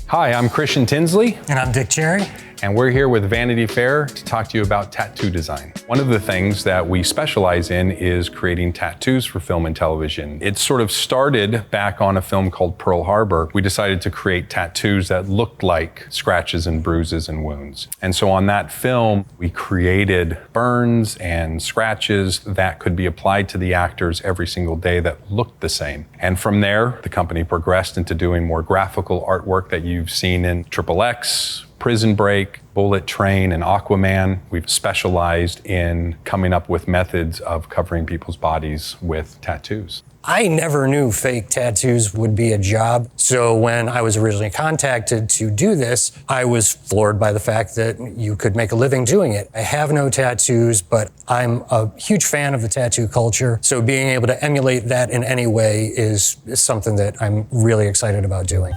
Hi, I'm Christian Tinsley. And I'm Dick Cherry. And we're here with Vanity Fair to talk to you about tattoo design. One of the things that we specialize in is creating tattoos for film and television. It sort of started back on a film called Pearl Harbor. We decided to create tattoos that looked like scratches and bruises and wounds. And so on that film, we created burns and scratches that could be applied to the actors every single day that looked the same. And from there, the company progressed into doing more graphical artwork that you've seen in XXX, Prison Break, Bullet Train, and Aquaman. We've specialized in coming up with methods of covering people's bodies with tattoos. I never knew fake tattoos would be a job. So when I was originally contacted to do this, I was floored by the fact that you could make a living doing it. I have no tattoos, but I'm a huge fan of the tattoo culture. So being able to emulate that in any way is something that I'm really excited about doing.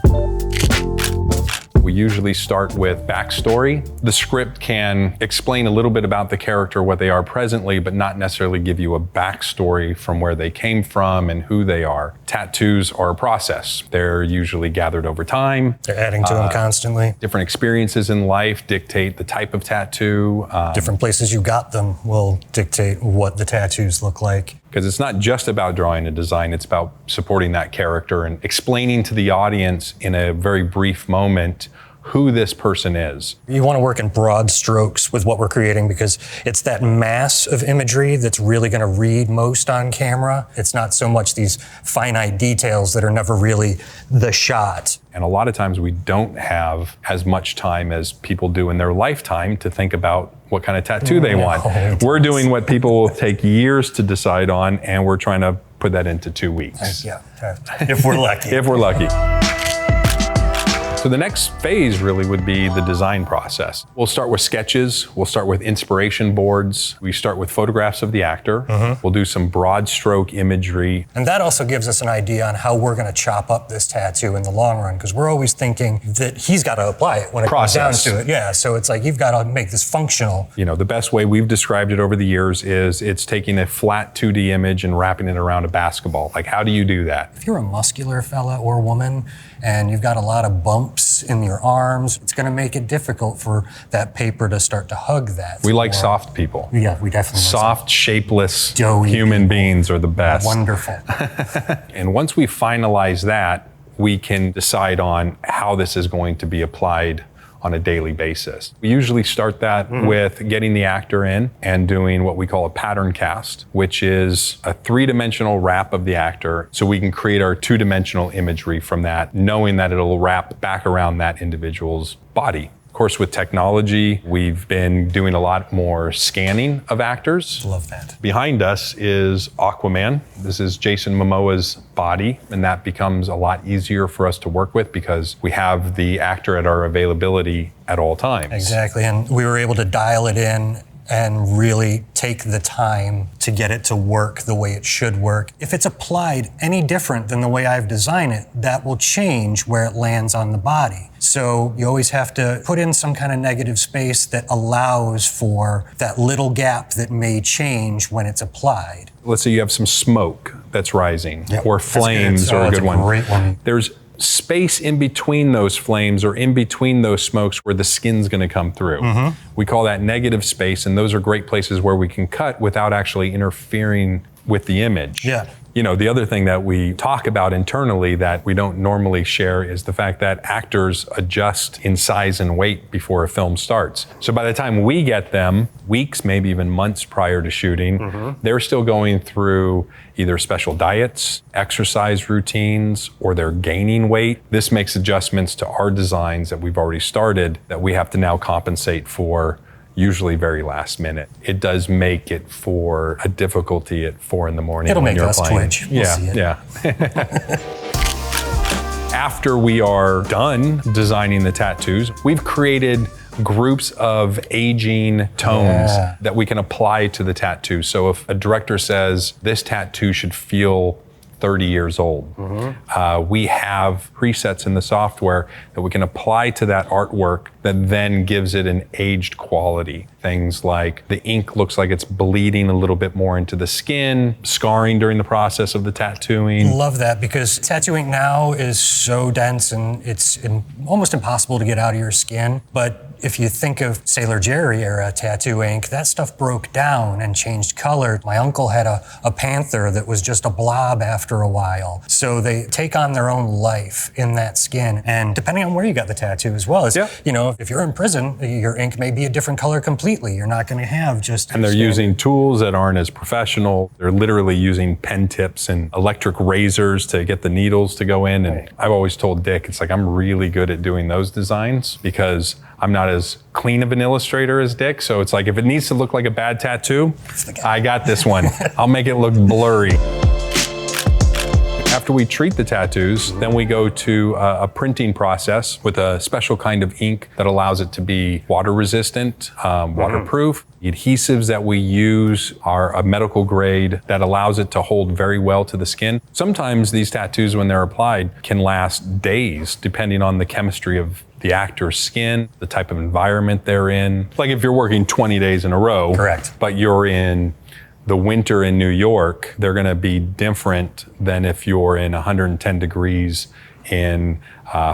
We usually start with backstory. The script can explain a little bit about the character, what they are presently, but not necessarily give you a backstory from where they came from and who they are. Tattoos are a process. They're usually gathered over time. They're adding to them constantly. Different experiences in life dictate the type of tattoo. Different places you got them will dictate what the tattoos look like. Because it's not just about drawing a design, it's about supporting that character and explaining to the audience in a very brief moment who this person is. You want to work in broad strokes with what we're creating because it's that mass of imagery that's really going to read most on camera. It's not so much these finite details that are never really the shot. And a lot of times we don't have as much time as people do in their lifetime to think about what kind of tattoo they want. We're doing what people will take years to decide on, and we're trying to put that into 2 weeks. Yeah, if we're lucky. If we're lucky. So the next phase really would be the design process. We'll start with sketches. We'll start with inspiration boards. We start with photographs of the actor. We'll do some broad stroke imagery. And that also gives us an idea on how we're going to chop up this tattoo in the long run, because we're always thinking that he's got to apply it when it comes down to it. Yeah, so it's like you've got to make this functional. You know, the best way we've described it over the years is it's taking a flat 2D image and wrapping it around a basketball. Like, how do you do that? If you're a muscular fella or woman and you've got a lot of bumps in your arms, it's going to make it difficult for that paper to start to hug that. We like soft people. Yeah, we definitely soft, shapeless doughy human beings are the best. Wonderful. And once we finalize that, we can decide on how this is going to be applied on a daily basis. We usually start that with getting the actor in and doing what we call a pattern cast, which is a 3-dimensional wrap of the actor so we can create our 2-dimensional imagery from that, knowing that it'll wrap back around that individual's body. Of course, with technology, we've been doing a lot more scanning of actors. Love that. Behind us is Aquaman. This is Jason Momoa's body, and that becomes a lot easier for us to work with because we have the actor at our availability at all times. Exactly, and we were able to dial it in and really take the time to get it to work the way it should work. If it's applied any different than the way I've designed it, that will change where it lands on the body. So you always have to put in some kind of negative space that allows for that little gap that may change when it's applied. Let's say you have some smoke that's rising, or flames are a good one. Great one. There's space in between those flames or in between those smokes where the skin's going to come through. We call that negative space, and those are great places where we can cut without actually interfering with the image. Yeah. You know, the other thing that we talk about internally that we don't normally share is the fact that actors adjust in size and weight before a film starts. So by the time we get them, weeks, maybe even months prior to shooting, they're still going through either special diets, exercise routines, or they're gaining weight. This makes adjustments to our designs that we've already started that we have to now compensate for, usually very last minute. It does make it for a difficulty at 4 a.m. It'll when make you're us playing. twitch. We'll see it. Yeah. After we are done designing the tattoos, we've created groups of aging tones that we can apply to the tattoo. So if a director says this tattoo should feel 30 years old. We have presets in the software that we can apply to that artwork that then gives it an aged quality. Things like the ink looks like it's bleeding a little bit more into the skin, scarring during the process of the tattooing. Love that, because tattoo ink now is so dense and it's almost impossible to get out of your skin. But if you think of Sailor Jerry era tattoo ink, that stuff broke down and changed color. My uncle had a panther that was just a blob after a while. So they take on their own life in that skin. And depending on where you got the tattoo as well, you know, if you're in prison, your ink may be a different color completely. You're not going to have just... And they're using tools that aren't as professional. They're literally using pen tips and electric razors to get the needles to go in. And I've always told Dick, it's like, I'm really good at doing those designs because I'm not as clean of an illustrator as Dick. So it's like, if it needs to look like a bad tattoo, I got this one. I'll make it look blurry. After we treat the tattoos, then we go to a printing process with a special kind of ink that allows it to be water resistant, waterproof. The adhesives that we use are a medical grade that allows it to hold very well to the skin. Sometimes these tattoos, when they're applied, can last days, depending on the chemistry of the actor's skin, the type of environment they're in. Like if you're working 20 days in a row, correct, but you're in the winter in New York, they're gonna be different than if you're in 110 degrees in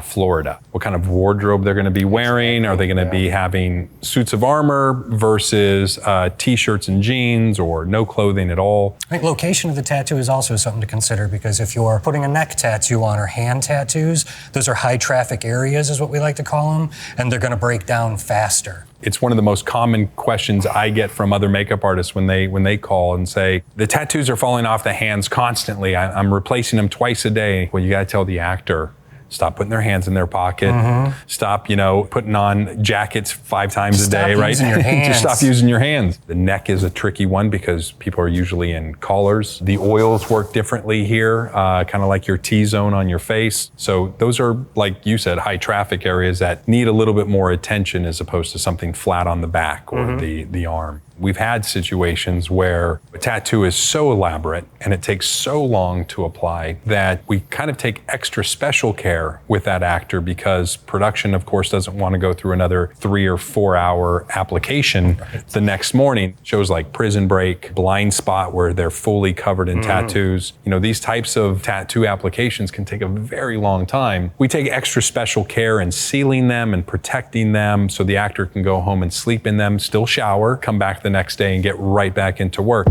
Florida. What kind of wardrobe they're gonna be wearing? Are they gonna be having suits of armor versus t-shirts and jeans, or no clothing at all? I think location of the tattoo is also something to consider, because if you're putting a neck tattoo on or hand tattoos, those are high traffic areas is what we like to call them, and they're gonna break down faster. It's one of the most common questions I get from other makeup artists when they call and say, the tattoos are falling off the hands constantly. I'm replacing them twice a day. Well, you gotta tell the actor, stop putting their hands in their pocket. Stop, putting on jackets 5 times a day, right? Just stop using your hands. The neck is a tricky one because people are usually in collars. The oils work differently here, kind of like your T-zone on your face. So those are, like you said, high traffic areas that need a little bit more attention as opposed to something flat on the back or the arm. We've had situations where a tattoo is so elaborate and it takes so long to apply that we kind of take extra special care with that actor, because production, of course, doesn't want to go through another 3 or 4 hour application the next morning. Shows like Prison Break, Blind Spot, where they're fully covered in tattoos. These types of tattoo applications can take a very long time. We take extra special care in sealing them and protecting them so the actor can go home and sleep in them, still shower, come back the next day and get right back into work.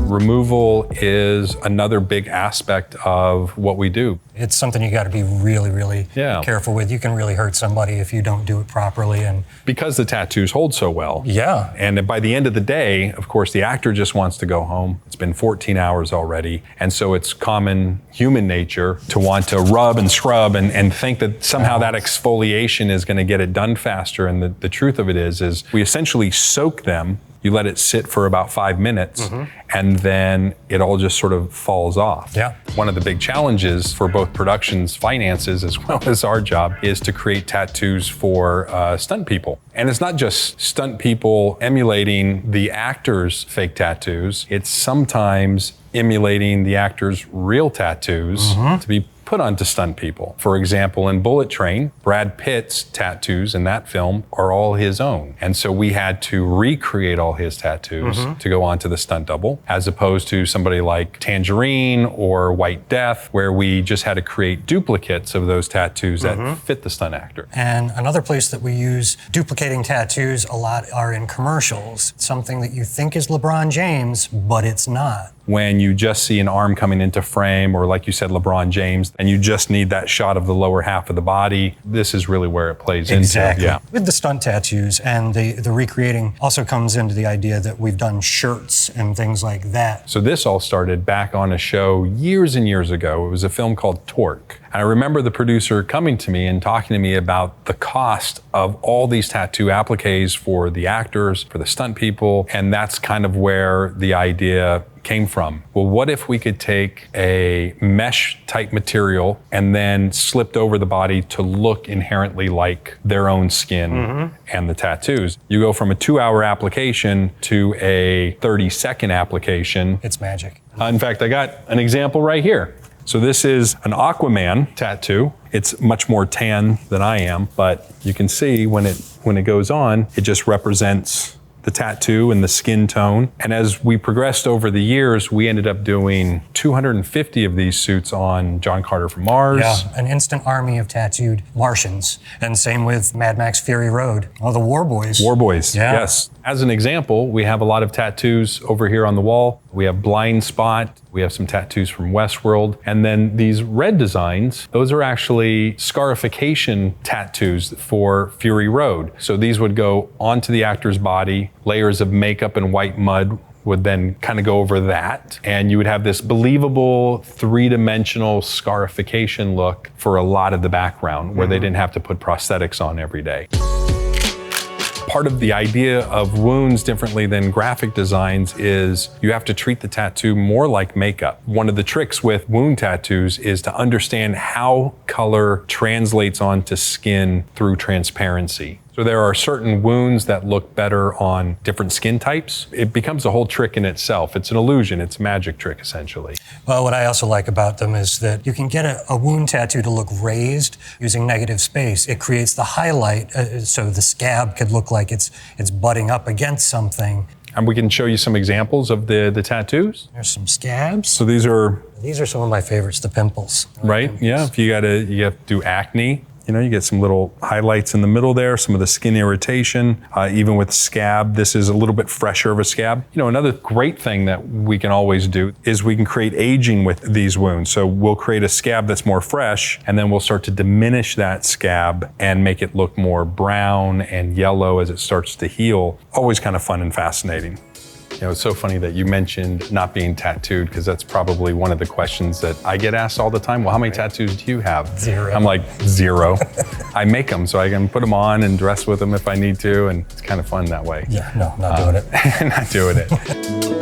Removal is another big aspect of what we do. It's something you got to be really, really careful with. You can really hurt somebody if you don't do it properly. And because the tattoos hold so well. Yeah. And by the end of the day, of course, the actor just wants to go home. It's been 14 hours already. And so it's common human nature to want to rub and scrub and think that somehow that exfoliation is going to get it done faster. And the truth of it is we essentially soak them. You let it sit for about 5 minutes, and then it all just sort of falls off. Yeah. One of the big challenges for both productions, finances, as well as our job, is to create tattoos for stunt people. And it's not just stunt people emulating the actors' fake tattoos. It's sometimes emulating the actors' real tattoos to be put onto stunt people. For example, in Bullet Train, Brad Pitt's tattoos in that film are all his own. And so we had to recreate all his tattoos to go onto the stunt double, as opposed to somebody like Tangerine or White Death, where we just had to create duplicates of those tattoos that fit the stunt actor. And another place that we use duplicating tattoos a lot are in commercials. Something that you think is LeBron James, but it's not. When you just see an arm coming into frame, or like you said, LeBron James, and you just need that shot of the lower half of the body, this is really where it plays into. Yeah. With the stunt tattoos and the recreating also comes into the idea that we've done shirts and things like that. So this all started back on a show years and years ago. It was a film called Torque. And I remember the producer coming to me and talking to me about the cost of all these tattoo appliques for the actors, for the stunt people, and that's kind of where the idea came from. Well, what if we could take a mesh type material and then slipped over the body to look inherently like their own skin and the tattoos? You go from a 2-hour application to a 30-second application. It's magic. In fact, I got an example right here. So this is an Aquaman tattoo. It's much more tan than I am, but you can see when it goes on, it just represents the tattoo and the skin tone. And as we progressed over the years, we ended up doing 250 of these suits on John Carter from Mars. Yeah, an instant army of tattooed Martians. And same with Mad Max Fury Road. Oh, the War Boys. War Boys, yeah. Yes. As an example, we have a lot of tattoos over here on the wall. We have Blind Spot. We have some tattoos from Westworld. And then these red designs, those are actually scarification tattoos for Fury Road. So these would go onto the actor's body, layers of makeup and white mud would then kind of go over that. And you would have this believable three-dimensional scarification look for a lot of the background where they didn't have to put prosthetics on every day. Part of the idea of wounds differently than graphic designs is you have to treat the tattoo more like makeup. One of the tricks with wound tattoos is to understand how color translates onto skin through transparency. So there are certain wounds that look better on different skin types. It becomes a whole trick in itself. It's an illusion. It's a magic trick, essentially. Well, what I also like about them is that you can get a wound tattoo to look raised using negative space. It creates the highlight, so the scab could look like it's butting up against something. And we can show you some examples of the tattoos. There's some scabs. So these are some of my favorites, the pimples. Right, pimples. Yeah. If you have to do acne, you get some little highlights in the middle there, some of the skin irritation, even with scab, this is a little bit fresher of a scab. Another great thing that we can always do is we can create aging with these wounds. So we'll create a scab that's more fresh, and then we'll start to diminish that scab and make it look more brown and yellow as it starts to heal. Always kind of fun and fascinating. It's so funny that you mentioned not being tattooed, because that's probably one of the questions that I get asked all the time. Well, how many tattoos do you have? 0. I'm like, 0. I make them so I can put them on and dress with them if I need to, and it's kind of fun that way. Yeah, no, not doing it. Not doing it.